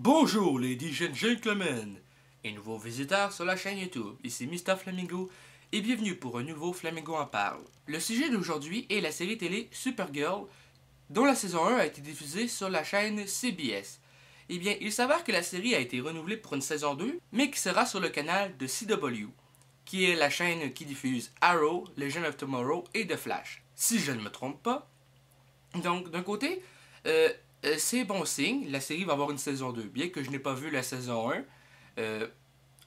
Bonjour ladies and gentlemen et nouveaux visiteurs sur la chaîne YouTube, ici Mr Flamingo et bienvenue pour un nouveau Flamingo en parle. Le sujet d'aujourd'hui est la série télé Supergirl dont la saison 1 a été diffusée sur la chaîne CBS. Eh bien, il s'avère que la série a été renouvelée pour une saison 2 mais qui sera sur le canal de CW, qui est la chaîne qui diffuse Arrow, Legend of Tomorrow et The Flash, si je ne me trompe pas. Donc, d'un côté, euh, c'est bon signe. La série va avoir une saison 2. Bien que je n'ai pas vu la saison 1, euh,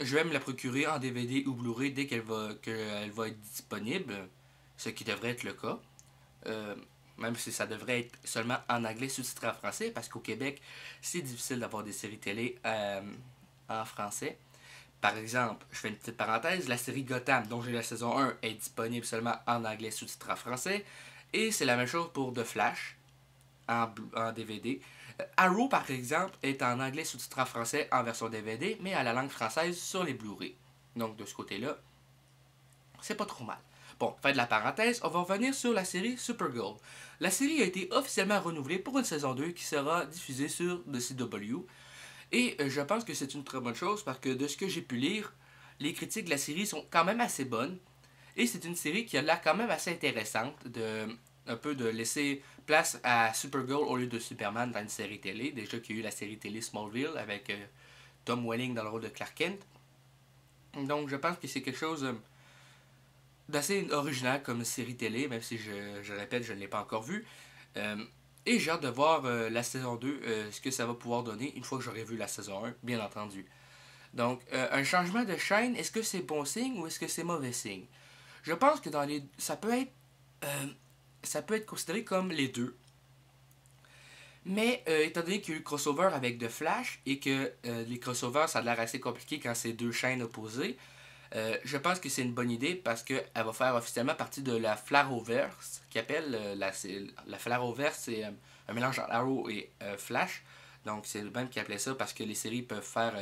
je vais me la procurer en DVD ou Blu-ray dès qu'elle va être disponible, ce qui devrait être le cas. Euh, Même si ça devrait être seulement en anglais sous-titré en français, parce qu'au Québec, c'est difficile d'avoir des séries télé en français. Par exemple, je fais une petite parenthèse, la série Gotham, dont j'ai la saison 1, est disponible seulement en anglais sous-titré en français. Et c'est la même chose pour The Flash en DVD. Arrow, par exemple, est en anglais sous-titré en français en version DVD, mais à la langue française sur les Blu-ray. Donc, de ce côté-là, c'est pas trop mal. Bon, fin de la parenthèse, on va revenir sur la série Supergirl. La série a été officiellement renouvelée pour une saison 2 qui sera diffusée sur The CW. Et je pense que c'est une très bonne chose parce que de ce que j'ai pu lire, les critiques de la série sont quand même assez bonnes. Et c'est une série qui a l'air quand même assez intéressante de un peu de laisser place à Supergirl au lieu de Superman dans une série télé. Déjà qu'il y a eu la série télé Smallville avec Tom Welling dans le rôle de Clark Kent. Donc je pense que c'est quelque chose d'assez original comme série télé, même si je répète, je ne l'ai pas encore vu. Euh, et j'ai hâte de voir la saison 2, ce que ça va pouvoir donner une fois que j'aurai vu la saison 1, bien entendu. Donc, un changement de chaîne, est-ce que c'est bon signe ou est-ce que c'est mauvais signe? Je pense que dans les euh, ça peut être considéré comme les deux. Mais étant donné qu'il y a eu le crossover avec The Flash et que les crossovers ça a l'air assez compliqué quand c'est deux chaînes opposées, je pense que c'est une bonne idée parce qu'elle va faire officiellement partie de la Flaroverse, qui appelle la Flaroverse, c'est un mélange entre Arrow et Flash. Donc c'est le même qui appelait ça parce que les séries peuvent faire,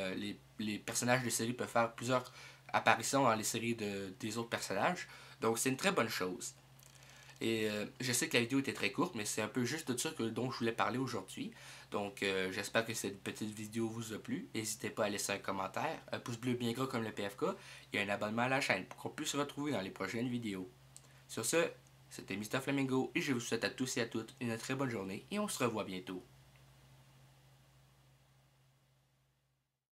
les personnages des séries peuvent faire plusieurs apparitions dans les séries des autres personnages. Donc c'est une très bonne chose. Et je sais que la vidéo était très courte, mais c'est un peu juste de ça dont je voulais parler aujourd'hui. Donc j'espère que cette petite vidéo vous a plu. N'hésitez pas à laisser un commentaire, un pouce bleu bien gros comme le PFK et un abonnement à la chaîne pour qu'on puisse se retrouver dans les prochaines vidéos. Sur ce, c'était Mr Flamingo et je vous souhaite à tous et à toutes une très bonne journée et on se revoit bientôt.